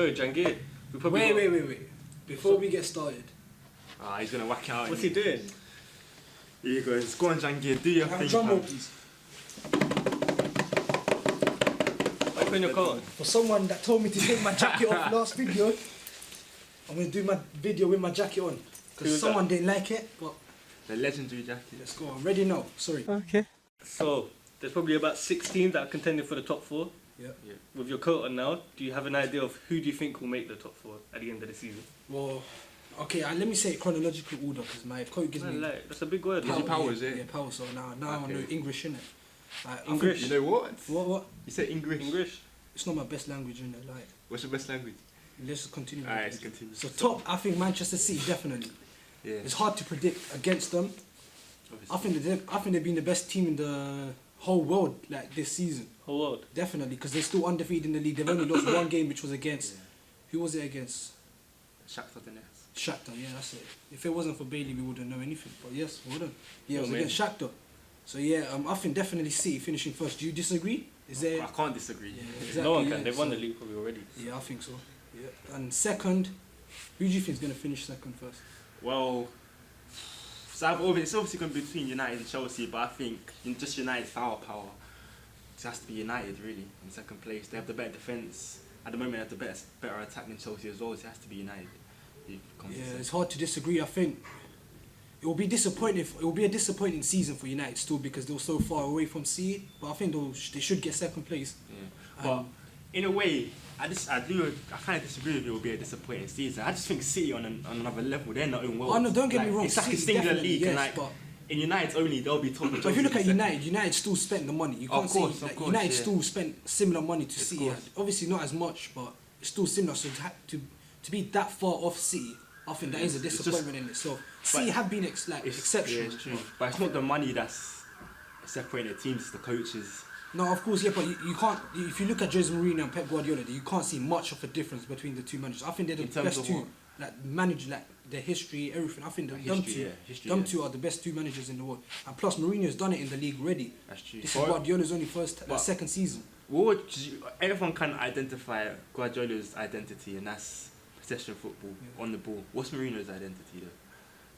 sorry, Jhangir. Wait. Before we get started. He's gonna whack it out. What's he doing? Here you go. Go on, Jhangir. Do your thing. Drum roll, please. Why putting your coat on? For someone that told me to take my jacket off last video, I'm gonna do my video with my jacket on. Because someone didn't like it, but... The legendary jacket. Let's go. I'm ready now. Sorry. Okay. So, there's probably about 6 teams that are contending for the top 4. Yeah. With your coat on now, do you have an idea of who do you think will make the top 4 at the end of the season? Well, okay, let me say it chronological order because my coat gives me... That's a big word. Power, is it? Yeah, power. So now I know English, innit? Like, English? You know what? What? You said English. English? It's not my best language, innit? Like, what's your best language? Let's continue. Alright, let's continue. So top, I think Manchester City, definitely. Yeah. It's hard to predict against them. Obviously. I think they've been the best team in the whole world like this season. Whole world? Definitely, because they're still undefeated in the league. They've only lost one game, which was against... Yeah. Who was it against? Shakhtar Donetsk. Shakhtar, yeah, that's it. If it wasn't for Bailey, we wouldn't know anything. But yes, well done. Yeah, it was Amazing. against Shakhtar. So yeah, I think definitely City finishing first. Do you disagree? Is there... I can't disagree. Yeah, exactly, No one can. yeah, They've won so- the league probably already. Yeah, I think so. Yeah. And second, who do you think is going to finish second first? Well, it's obviously going to be between United and Chelsea, but I think in just United's firepower, it has to be United really in second place. They have the better defence. At the moment, they have the better attack than Chelsea as well, so it has to be United. Yeah, it's hard to disagree. I think it will be disappointing. It will be a disappointing season for United still because they were so far away from City. But I think they should get second place. Yeah. But in a way, I kind of disagree with you. It will be a disappointing season. I just think City on another level. They're not in world. Oh no, don't get me wrong. It's like a City singular definitely, league, yes, and like but in United's only they'll be top. but if you look at United still spent the money. You can't Of course, say like, of course, United yeah. still spent similar money to Of City. course. Obviously not as much, but it's still similar. So to be that far off City, I think that is a It's just- disappointment in itself. City have been exceptional. Yeah, it's true. But it's not the money that's separating the teams, it's the coaches. No, of course, yeah, but you can't. If you look at Jose Mourinho and Pep Guardiola, you can't see much of a difference between the two managers. I think they're the In terms best of two. what? Like manage like their history, everything. I think History, them two are the best two managers in the world. And plus, Mourinho's done it in the league already. That's true. This is Guardiola's only second season. Everyone can identify Guardiola's identity, and that's possession football on the ball. What's Mourinho's identity though?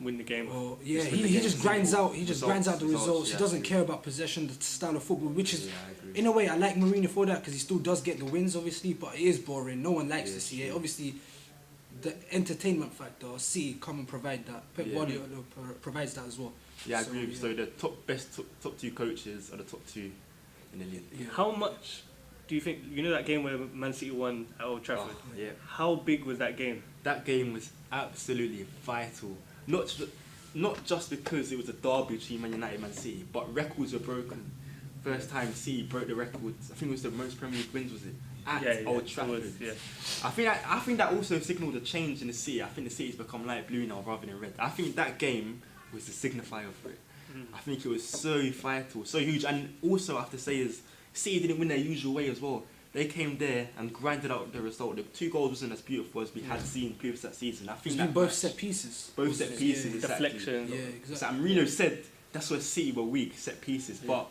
Win the game. Oh yeah, Just win the he game, just grinds simple. out. He just grinds out the results. Yeah, He doesn't I agree. care about possession, the style of football, which is, Yeah, I agree. in a way, I like Mourinho for that because he still does get the wins, obviously, but it is boring. No one likes Yeah, to see it. true. Obviously, the entertainment factor, City come and provide that. Pep Yeah. Guardiola provides that as well. Yeah, I So, agree. yeah. So the top two coaches are the top two in the league. Yeah. How much do you think, you know that game where Man City won at Old Trafford? Oh, yeah. How big was that game? That game was absolutely vital. Not just because it was a derby between Man United and Man City, but records were broken. First time City broke the records. I think it was the most Premier League wins, was it? At Old Trafford. Yeah. I think that also signalled a change in the city. I think the city's become light blue now rather than red. I think that game was the signifier for it. I think it was so vital, so huge. And also I have to say is City didn't win their usual way as well. They came there and grinded out the result. The 2 goals wasn't as beautiful as we had seen previous that season. I think It's that been both match- set pieces. both set pieces, exactly. Deflection. Yeah, So exactly. Mourinho said that's where City were weak, set pieces. But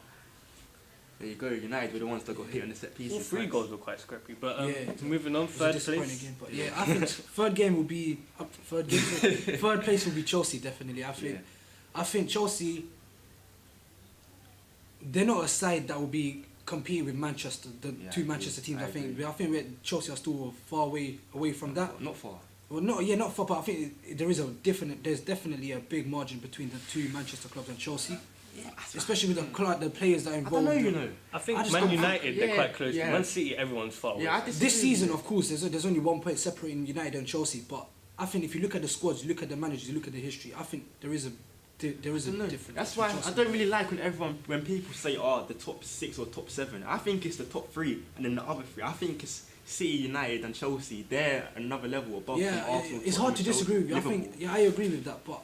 there you go, United were the ones that got hit on the set pieces. All 3 Thanks. goals were quite scrappy. But Yeah. moving on, It was a third disappointing place. game, but yeah, I think third game will be third place will be Chelsea definitely. I think Chelsea, they're not a side that will be competing with Manchester, the Yeah, two I Manchester agree. teams. I I think Chelsea are still far away from that. Not far. Well, not far, but I think there's definitely a big margin between the two Manchester clubs and Chelsea. Yeah, Especially with the players that are I involved. don't know, you know. I think I just Man don't- United, they're yeah, quite close. yeah. Man City, everyone's far away. Yeah, I from. disagree. This season, of course, there's only 1 point separating United and Chelsea, but I think if you look at the squads, you look at the managers, you look at the history, I think there is a difference. That's why I don't really like when people say, "Oh, the top 6 or top 7." I think it's the top 3 and then the other 3. I think it's City, United, and Chelsea. They're another level above. Yeah, Arsenal, it's hard to Tottenham, disagree with you. Liverpool. I agree with that, but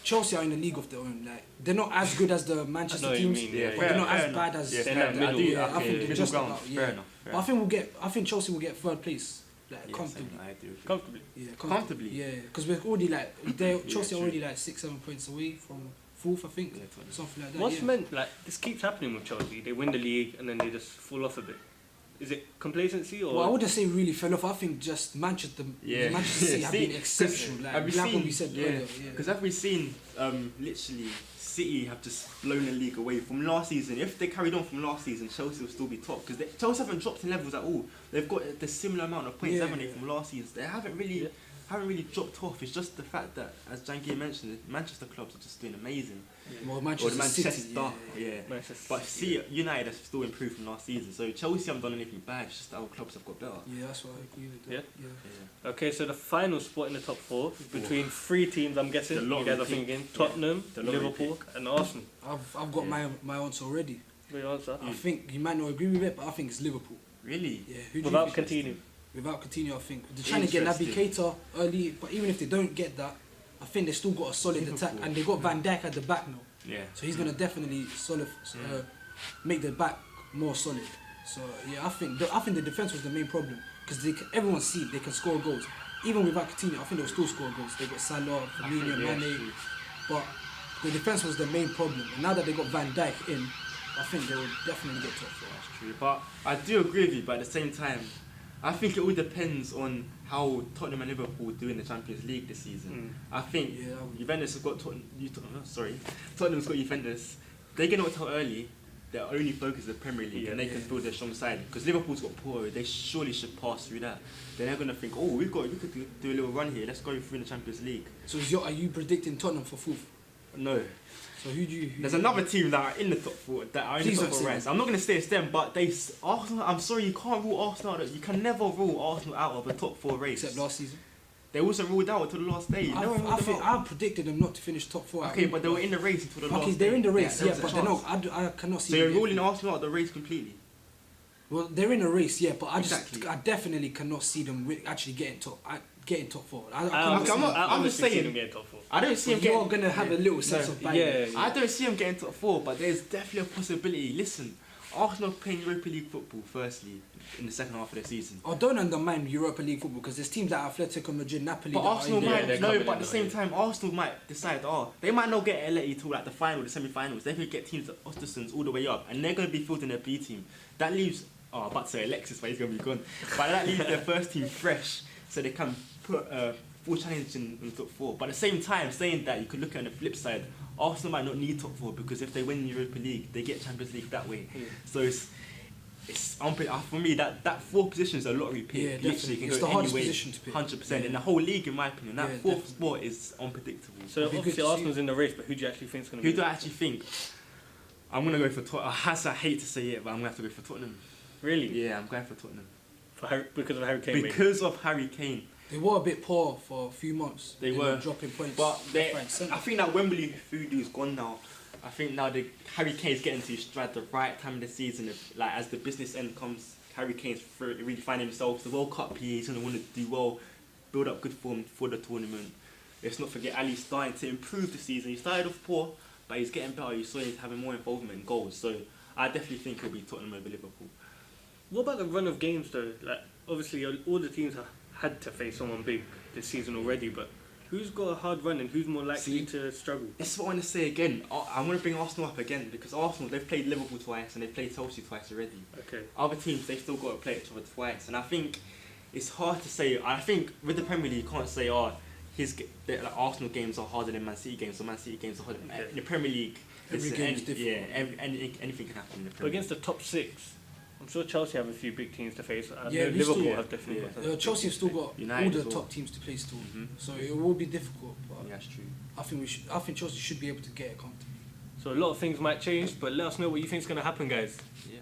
Chelsea are in a league of their own. Like they're not as good as the Manchester I know what you teams, mean, yeah, but yeah. they're not Fair as enough. bad as. Yeah, They're in that I middle. do. Yeah, I think Okay, they're middle just ground. about, yeah. Fair enough. But I think Chelsea will get third place, like Yeah, comfortably. same, I do. Comfortably. Yeah, Comfortably? Yeah, because we're already Chelsea are true. already like 6-7 points away from fourth, I think, Yeah, totally. something like that. What's yeah. meant, like, this keeps happening with Chelsea. They win the league and then they just fall off a bit. Is it complacency or? Well, I wouldn't say really fell off. I think just Manchester City have been exceptional. Like what we said earlier. Because have we seen literally City have just blown the league away from last season. If they carried on from last season, Chelsea will still be top because Chelsea haven't dropped in levels at all. They've got the similar amount of points, haven't they, from last season? They haven't really dropped off. It's just the fact that, as Jhangir mentioned, the Manchester clubs are just doing amazing. Well, Manchester City, Manchester But see, United have still improved from last season. So Chelsea haven't done anything bad. It's just that our clubs have got better. Yeah, that's what I agree with that. Yeah. Okay, so the final spot in the top 4 is between 3 teams. I'm guessing you guys are thinking Tottenham, Liverpool, and Arsenal. I've got my answer already. Your answer? I think you might not agree with it, but I think it's Liverpool. Really? Yeah. Who do Without you think? continuing. Without continuing, I think they're trying to get Naby Keita early, but even if they don't get that, I think they still got a solid attack, and they got Van Dijk at the back now. Yeah. So he's gonna definitely make the back more solid. So yeah, I think the defense was the main problem because everyone see they can score goals. Even without Coutinho, I think they'll still score goals. They got Salah, Firmino, Mane, but the defense was the main problem. And now that they got Van Dijk in, I think they will definitely get top 4. That's true. But I do agree with you. But at the same time, I think it all depends on how Tottenham and Liverpool do in the Champions League this season. I think Juventus have got Tottenham's got Juventus. They get knocked out early. Their only focus is the Premier League, and they can build their strong side. Because Liverpool's got Porto, they surely should pass through that. Then they're gonna think, oh, we could do a little run here. Let's go through the Champions League. So are you predicting Tottenham for 4th? No. So who do you? There's another team that are in the top 4 that are in the top 4 ranks. I'm not going to say it's them, but Arsenal. I'm sorry, you can't rule Arsenal out. You can never rule Arsenal out of a top 4 race. Except last season. They wasn't ruled out until the last day. I predicted them not to finish top 4. Okay, but they were in the race until the last day. Okay, they're in the race, but they're not. I cannot see. So you're ruling Arsenal out of the race completely? Well, they're in a race, but I definitely cannot see them actually getting top 4. I'm just saying. Them getting top 4. I don't see them getting. You're gonna have a little sense of bias. I don't see them getting top 4, but there's definitely a possibility. Listen, Arsenal playing Europa League football firstly in the second half of the season. I don't undermine Europa League football because there's teams like Atletico Madrid, Napoli. But Arsenal might but at the same time, Arsenal might decide, they might not get LA till like the final, the semi-finals. They could get teams like Östersunds all the way up, and they're going to be fielding their B team. That leaves, I'm about to say Alexis, but he's going to be gone. But that leaves their first team fresh, so they can put full challenge in top 4. But at the same time, saying that, you could look at the flip side. Arsenal might not need top 4 because if they win Europa League, they get Champions League that way. So it's for me that 4th position is a lottery pick. Yeah, literally can it's go the hardest anyway, position to pick. 100% in the whole league, in my opinion. That 4th spot is unpredictable. So obviously Arsenal's in the race, but who do you actually think is going to be? Who do I actually think? I'm going to go for Tottenham. I hate to say it, but I'm going to have to go for Tottenham. Really? Yeah, I'm going for Tottenham. Because of Harry Kane. Because of Harry Kane. They were a bit poor for a few months. They were dropping points. But I think that Wembley voodoo is gone now. I think now the Harry Kane's getting to stride the right time of the season. As the business end comes, Harry Kane's really finding himself. The World Cup here, he's going to want to do well, build up good form for the tournament. Let's not forget Ali's starting to improve this season. He started off poor, but he's getting better. You saw he's having more involvement in goals. So I definitely think it'll be Tottenham over Liverpool. What about the run of games though? Like obviously all the teams have had to face someone big this season already, but who's got a hard run and who's more likely to struggle? This is what I want to say again. I'm going to bring Arsenal up again because Arsenal, they've played Liverpool twice and they've played Chelsea twice already. Okay. Other teams, they've still got to play each other twice. And I think it's hard to say. I think with the Premier League, you can't say, Arsenal games are harder than Man City games or Man City games are harder. Okay. In the Premier League, every game is different. Yeah, anything can happen in the Premier League. But against the top 6, I'm sure Chelsea have a few big teams to face. Liverpool have definitely got Chelsea have still got United all the top teams to play still. So it will be difficult. But that's true. I think Chelsea should be able to get it comfortably. So a lot of things might change, but let us know what you think is going to happen, guys. Yeah.